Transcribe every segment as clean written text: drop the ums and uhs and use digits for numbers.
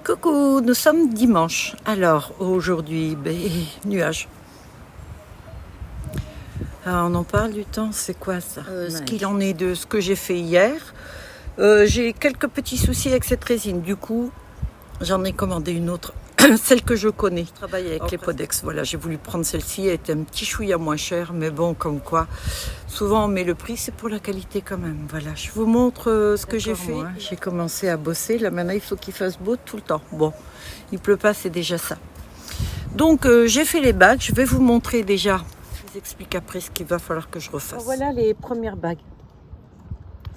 Coucou, nous sommes dimanche. Alors aujourd'hui, nuages. Alors, on en parle du temps, c'est quoi ça Ce qu'il en est de ce que j'ai fait hier. J'ai quelques petits soucis avec cette résine. Du coup, j'en ai commandé une autre, celle que je connais. Je travaille avec les Podex. Voilà, j'ai voulu prendre celle-ci. Elle était un petit chouïa moins chère, mais bon, comme quoi. Souvent, on met le prix, c'est pour la qualité quand même. Voilà, je vous montre ce que j'ai fait. J'ai commencé à bosser. Là, maintenant, il faut qu'il fasse beau tout le temps. Bon, il pleut pas, c'est déjà ça. Donc, j'ai fait les bagues. Je vais vous montrer déjà. Je vous explique après ce qu'il va falloir que je refasse. Alors, voilà les premières bagues.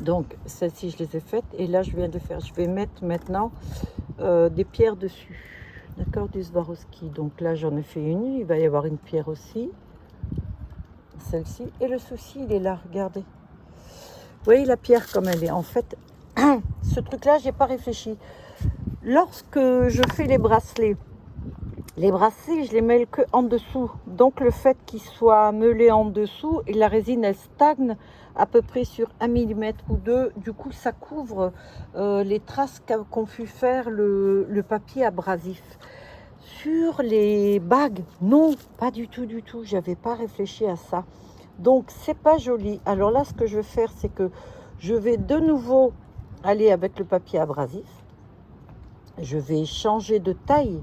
Donc, celles-ci, je les ai faites. Et là, je viens de faire. Je vais mettre maintenant des pierres dessus. D'accord, du Swarovski. Donc là, j'en ai fait une. Il va y avoir une pierre aussi. Celle-ci. Et le souci, il est là. Regardez. Vous voyez la pierre comme elle est. En fait, ce truc-là, j'ai pas réfléchi. Lorsque je fais les bracelets, je les mêle que en dessous. Donc le fait qu'ils soient meulés en dessous et la résine, elle stagne à peu près sur 1 mm ou 2. Du coup, ça couvre les traces qu'ont pu faire le papier abrasif. Sur les bagues, non, pas du tout, du tout. J'avais pas réfléchi à ça. Donc, c'est pas joli. Alors là, ce que je vais faire, c'est que je vais de nouveau aller avec le papier abrasif. Je vais changer de taille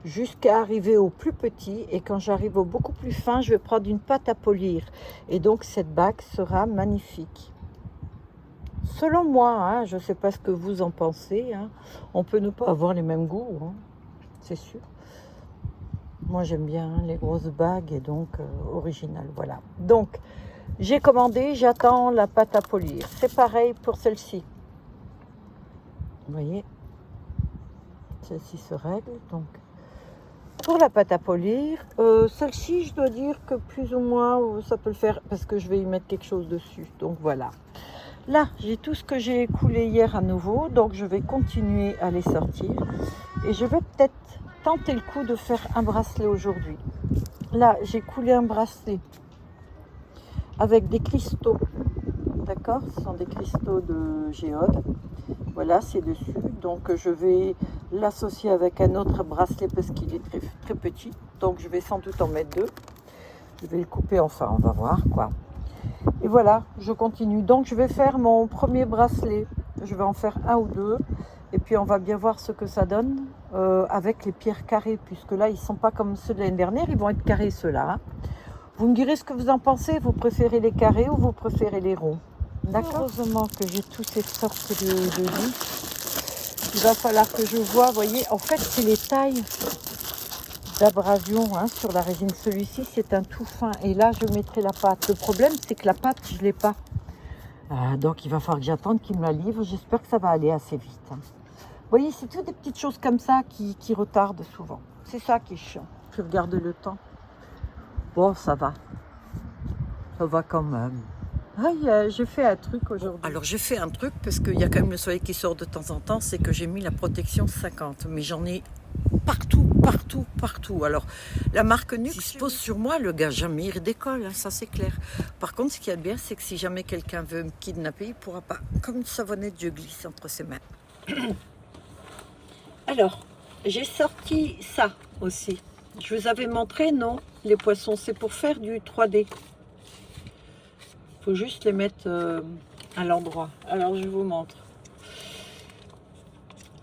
jusqu'à arriver au plus petit. Et quand j'arrive au beaucoup plus fin, je vais prendre une pâte à polir. Et donc, cette bague sera magnifique. Selon moi, hein, je ne sais pas ce que vous en pensez. Hein. On peut ne pas avoir les mêmes goûts, hein, c'est sûr. Moi, j'aime bien les grosses bagues et donc originales. Voilà. Donc, j'ai commandé, j'attends la pâte à polir. C'est pareil pour celle-ci. Vous voyez, celle-ci se règle. Donc, pour la pâte à polir, celle-ci, je dois dire que plus ou moins, ça peut le faire parce que je vais y mettre quelque chose dessus. Donc, voilà. Là, j'ai tout ce que j'ai coulé hier à nouveau. Donc, je vais continuer à les sortir. Et je vais peut-être tenter le coup de faire un bracelet aujourd'hui. Là, j'ai coulé un bracelet avec des cristaux. D'accord? Ce sont des cristaux de géode. Voilà, c'est dessus. Donc, je vais l'associer avec un autre bracelet parce qu'il est très, très petit. Donc, je vais sans doute en mettre deux. Je vais le couper, enfin, on va voir quoi. Et voilà, je continue. Donc, je vais faire mon premier bracelet. Je vais en faire un ou deux. Et puis, on va bien voir ce que ça donne avec les pierres carrées. Puisque là, ils ne sont pas comme ceux de l'année dernière. Ils vont être carrés, ceux-là. Hein. Vous me direz ce que vous en pensez. Vous préférez les carrés ou vous préférez les ronds? D'accord. Heureusement que j'ai toutes ces sortes de vis. Il va falloir que je vois. Vous voyez, en fait, c'est les tailles d'abrasion hein, sur la résine. Celui-ci, c'est un tout fin. Et là, je mettrai la pâte. Le problème, c'est que la pâte, je ne l'ai pas. Donc, il va falloir que j'attende qu'il me la livre. J'espère que ça va aller assez vite. Hein. Vous voyez, c'est toutes des petites choses comme ça qui retardent souvent. C'est ça qui est chiant. Je regarde le temps. Bon, ça va. Ça va quand même. J'ai fait un truc aujourd'hui. Alors, j'ai fait un truc parce qu'il y a quand même le soleil qui sort de temps en temps. C'est que j'ai mis la protection 50. Mais j'en ai partout, partout, partout. Alors, la marque Nux se pose sur moi, le gars, jamais il décolle, hein, ça c'est clair. Par contre, ce qu'il y a de bien, c'est que si jamais quelqu'un veut me kidnapper, il ne pourra pas. Comme une savonnette, je glisse entre ses mains. Alors, j'ai sorti ça aussi. Je vous avais montré, non? Les poissons, c'est pour faire du 3D. Il faut juste les mettre à l'endroit. Alors, je vous montre.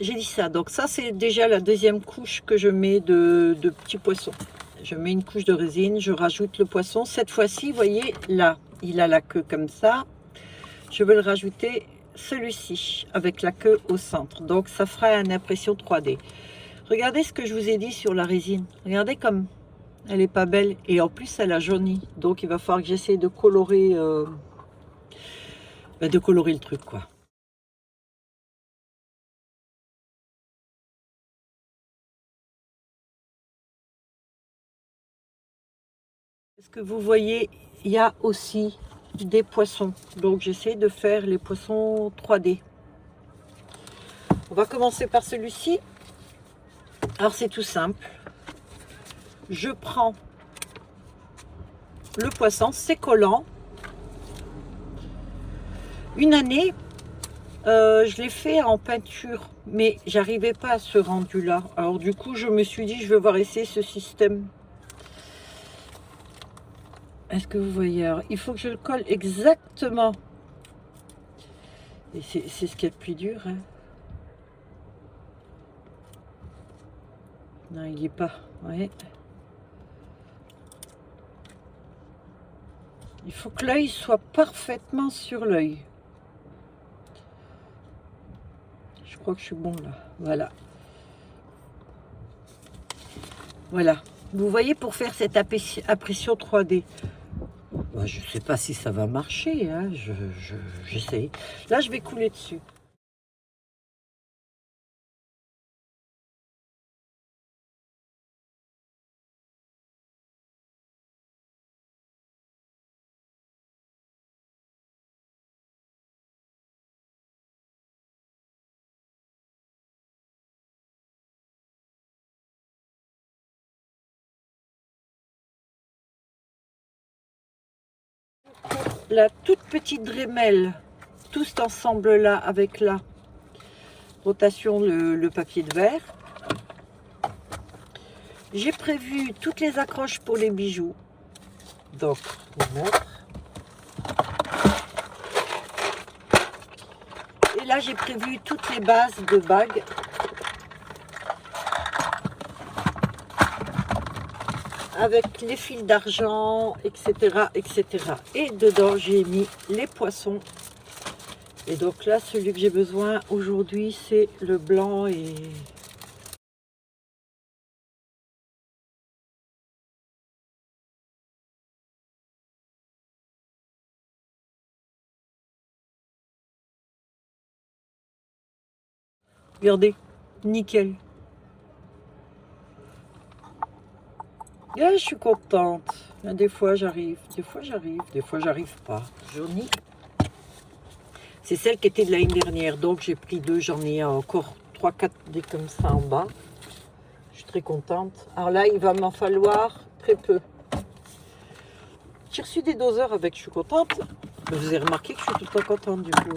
J'ai dit ça. Donc ça, c'est déjà la deuxième couche que je mets de petits poissons. Je mets une couche de résine, je rajoute le poisson. Cette fois-ci, vous voyez, là, il a la queue comme ça. Je vais le rajouter celui-ci, avec la queue au centre. Donc, ça fera une impression 3D. Regardez ce que je vous ai dit sur la résine. Regardez comme elle est pas belle. Et en plus, elle a jauni. Donc, il va falloir que j'essaie de colorer le truc, quoi. Est-ce que vous voyez, il y a aussi des poissons. Donc j'essaie de faire les poissons 3D. On va commencer par celui-ci. Alors c'est tout simple. Je prends le poisson, c'est collant. Une année, Je l'ai fait en peinture, mais j'arrivais pas à ce rendu-là. Alors du coup, je me suis dit, je vais voir essayer ce système. Est-ce que vous voyez? Alors, il faut que je le colle exactement. Et c'est ce qui est le plus dur. Hein. Non, il n'y est pas. Ouais. Il faut que l'œil soit parfaitement sur l'œil. Je crois que je suis bon là. Voilà. Voilà. Vous voyez, pour faire cette impression 3D. Bah, je ne sais pas si ça va marcher. Hein. J'essaie. Là, je vais couler dessus. La toute petite Dremel, tout cet ensemble là avec la rotation, le papier de verre. J'ai prévu toutes les accroches pour les bijoux. Donc, et là j'ai prévu toutes les bases de bagues. Avec les fils d'argent, etc., etc. Et dedans, j'ai mis les poissons. Et donc là, celui que j'ai besoin aujourd'hui, c'est le blanc et... Regardez, nickel. Et je suis contente. Des fois, j'arrive, des fois, j'arrive pas. Johnny. C'est celle qui était de l'année dernière, donc j'ai pris deux, j'en ai encore 3-4 des comme ça en bas. Je suis très contente. Alors là, il va m'en falloir très peu. J'ai reçu des doseurs avec, je suis contente. Vous avez remarqué que je suis tout le temps contente du coup.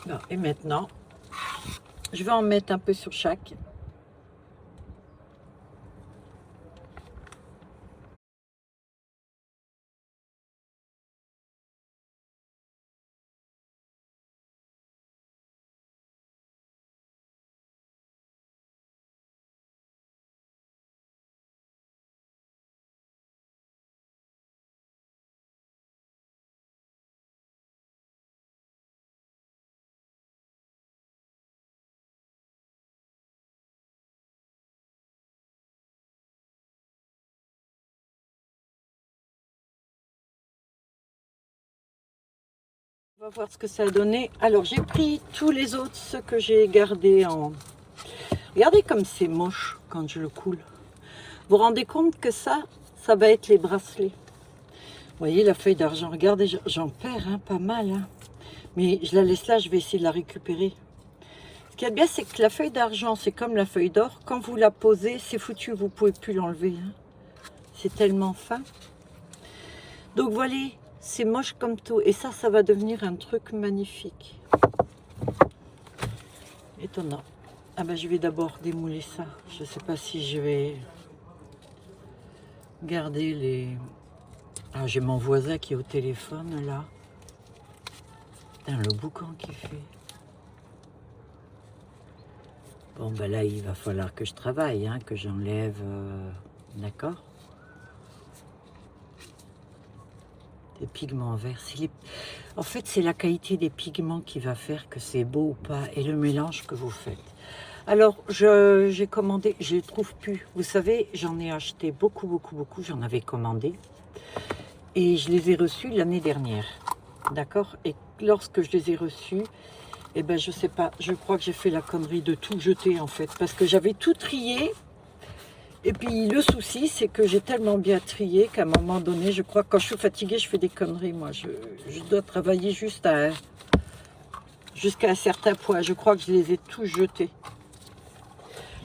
Bon, et maintenant, je vais en mettre un peu sur chaque. On va voir ce que ça a donné. Alors, j'ai pris tous les autres, ceux que j'ai gardés en... Regardez comme c'est moche quand je le coule. Vous vous rendez compte que ça va être les bracelets. Vous voyez la feuille d'argent, regardez, j'en perds pas mal. Hein. Mais je la laisse là, je vais essayer de la récupérer. Ce qui est bien, c'est que la feuille d'argent, c'est comme la feuille d'or. Quand vous la posez, c'est foutu, vous ne pouvez plus l'enlever. Hein. C'est tellement fin. Donc voilà, c'est moche comme tout. Et ça va devenir un truc magnifique. Étonnant. Ah ben je vais d'abord démouler ça. Je ne sais pas si je vais garder les... Ah, j'ai mon voisin qui est au téléphone là. Putain, le boucan qu'il fait. Bon ben là il va falloir que je travaille, hein, que j'enlève... D'accord. Des pigments verts. En fait, c'est la qualité des pigments qui va faire que c'est beau ou pas, et le mélange que vous faites. Alors, j'ai commandé, je les trouve plus. Vous savez, j'en ai acheté beaucoup, beaucoup, beaucoup. J'en avais commandé. Et je les ai reçus l'année dernière. D'accord? Et lorsque je les ai reçus, eh ben, je sais pas, je crois que j'ai fait la connerie de tout jeter, en fait. Parce que j'avais tout trié. Et puis, le souci, c'est que j'ai tellement bien trié qu'à un moment donné, je crois que quand je suis fatiguée, je fais des conneries, moi. Je dois travailler juste jusqu'à un certain point. Je crois que je les ai tous jetés.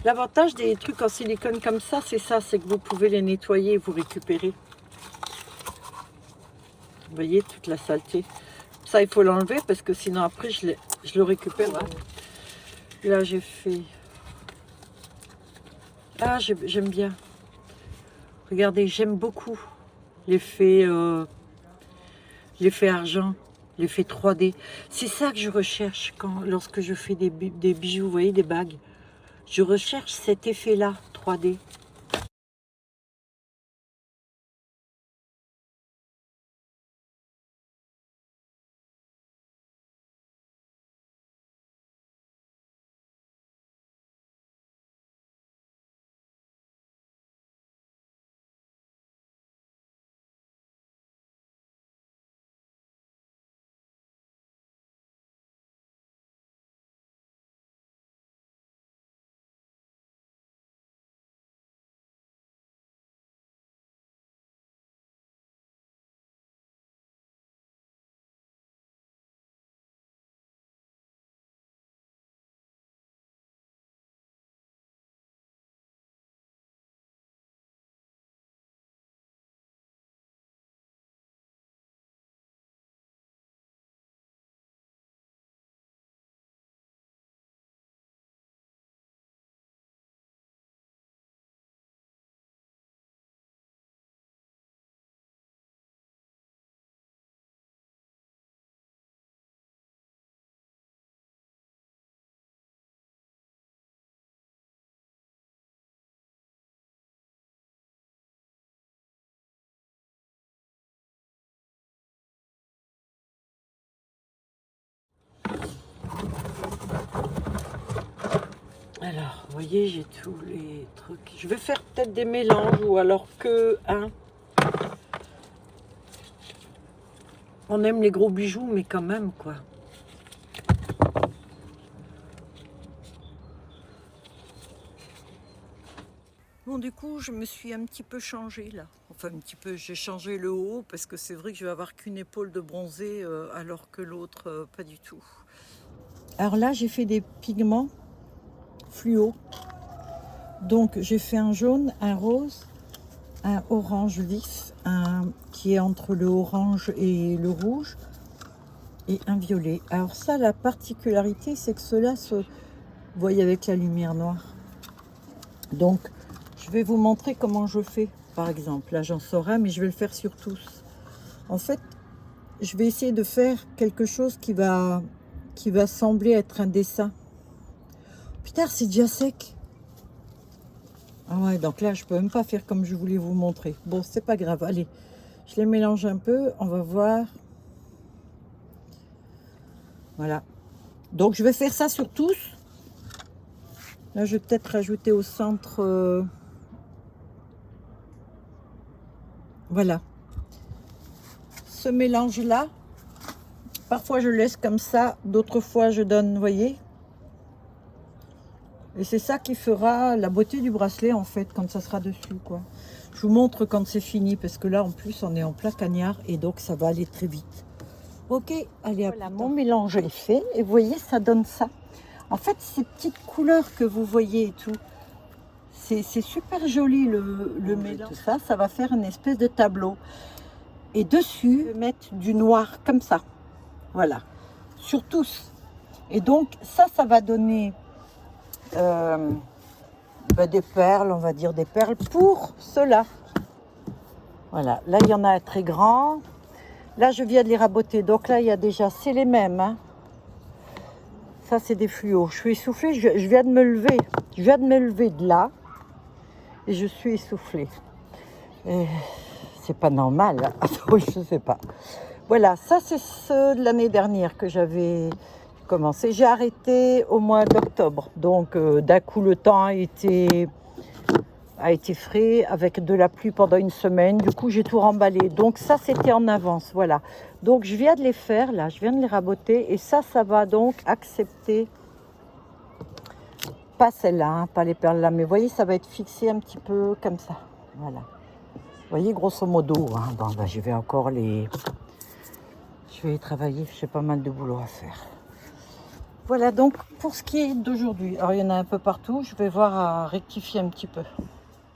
L'avantage des trucs en silicone comme ça, c'est que vous pouvez les nettoyer et vous récupérer. Vous voyez, toute la saleté. Ça, il faut l'enlever parce que sinon, après, je le récupère. Là, j'ai fait... Ah, j'aime bien. Regardez, j'aime beaucoup l'effet argent, l'effet 3D. C'est ça que je recherche lorsque je fais des bijoux, vous voyez, des bagues. Je recherche cet effet-là, 3D. Alors, vous voyez, j'ai tous les trucs. Je vais faire peut-être des mélanges ou alors que un. On aime les gros bijoux, mais quand même, quoi. Bon, du coup, je me suis un petit peu changée, là. Enfin, un petit peu, j'ai changé le haut, parce que c'est vrai que je vais avoir qu'une épaule de bronzé, alors que l'autre, pas du tout. Alors là, j'ai fait des pigments fluo. Donc, j'ai fait un jaune, un rose, un orange vif, un qui est entre le orange et le rouge, et un violet. Alors ça, la particularité, c'est que cela se voit avec la lumière noire. Donc, je vais vous montrer comment je fais. Par exemple, là, j'en sors un, mais je vais le faire sur tous. En fait, je vais essayer de faire quelque chose qui va sembler être un dessin. Putain, c'est déjà sec. Ah ouais, donc là, je peux même pas faire comme je voulais vous montrer. Bon, c'est pas grave. Allez, je les mélange un peu. On va voir. Voilà. Donc, je vais faire ça sur tous. Là, je vais peut-être rajouter au centre... Voilà. Ce mélange-là, parfois je laisse comme ça, d'autres fois je donne, vous voyez. Et c'est ça qui fera la beauté du bracelet, en fait, quand ça sera dessus, quoi. Je vous montre quand c'est fini, parce que là, en plus, on est en plein cagnard, et donc ça va aller très vite. Ok, allez, voilà, mon mélange est fait, et vous voyez, ça donne ça. En fait, ces petites couleurs que vous voyez et tout, c'est super joli, le mélange. Tout ça, ça va faire une espèce de tableau. Et dessus, je vais mettre du noir, comme ça. Voilà, sur tous. Et donc, ça va donner... des perles, on va dire des perles pour cela. Voilà, là il y en a un très grand. Là je viens de les raboter, donc là il y a déjà, c'est les mêmes. Hein. Ça c'est des fluos. Je suis essoufflée, je viens de me lever. Je viens de me lever de là et je suis essoufflée. C'est pas normal. Je sais pas. Voilà, ça c'est ceux de l'année dernière que j'avais commencer. J'ai arrêté au mois d'octobre. Donc d'un coup le temps a été frais avec de la pluie pendant une semaine. Du coup j'ai tout remballé. Donc ça c'était en avance. Voilà. Donc je viens de les faire là. Je viens de les raboter. Et ça va donc accepter. Pas celle-là, hein, pas les perles là. Mais vous voyez, ça va être fixé un petit peu comme ça. Voilà. Vous voyez, grosso modo. Hein. Bon, ben, je vais encore les... Je vais y travailler. J'ai pas mal de boulot à faire. Voilà donc pour ce qui est d'aujourd'hui. Alors il y en a un peu partout. Je vais voir à rectifier un petit peu.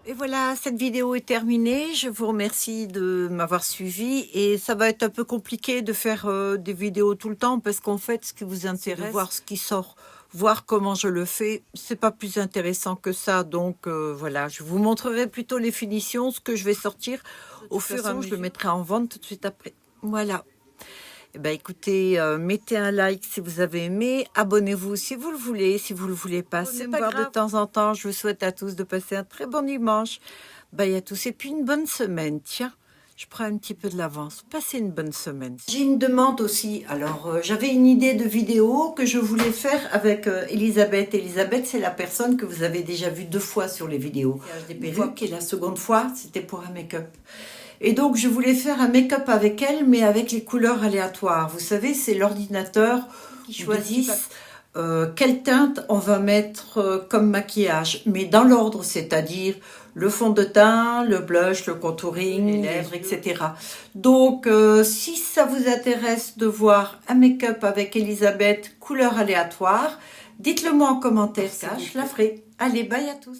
Et voilà, cette vidéo est terminée. Je vous remercie de m'avoir suivi. Et ça va être un peu compliqué de faire des vidéos tout le temps parce qu'en fait, ce qui vous intéresse, de voir ce qui sort, voir comment je le fais, c'est pas plus intéressant que ça. Donc voilà, je vous montrerai plutôt les finitions, ce que je vais sortir. Au fur et à mesure, je le mettrai en vente tout de suite après. Voilà. Eh ben, écoutez, mettez un like si vous avez aimé, abonnez-vous si vous le voulez, si vous le voulez pas, c'est pas grave. De temps en temps, je vous souhaite à tous de passer un très bon dimanche. Bye à tous et puis une bonne semaine. Tiens, je prends un petit peu de l'avance. Passez une bonne semaine. J'ai une demande aussi. Alors, j'avais une idée de vidéo que je voulais faire avec Elisabeth. Elisabeth, c'est la personne que vous avez déjà vue 2 fois sur les vidéos. Des perruques et la seconde fois, c'était pour un make-up. Et donc, je voulais faire un make-up avec elle, mais avec les couleurs aléatoires. Vous savez, c'est l'ordinateur qui choisit quelle teinte on va mettre comme maquillage. Mais dans l'ordre, c'est-à-dire le fond de teint, le blush, le contouring, les lèvres, etc. Donc, si ça vous intéresse de voir un make-up avec Elisabeth, couleur aléatoire, dites-le moi en commentaire, ça, je la ferai. Allez, bye à tous.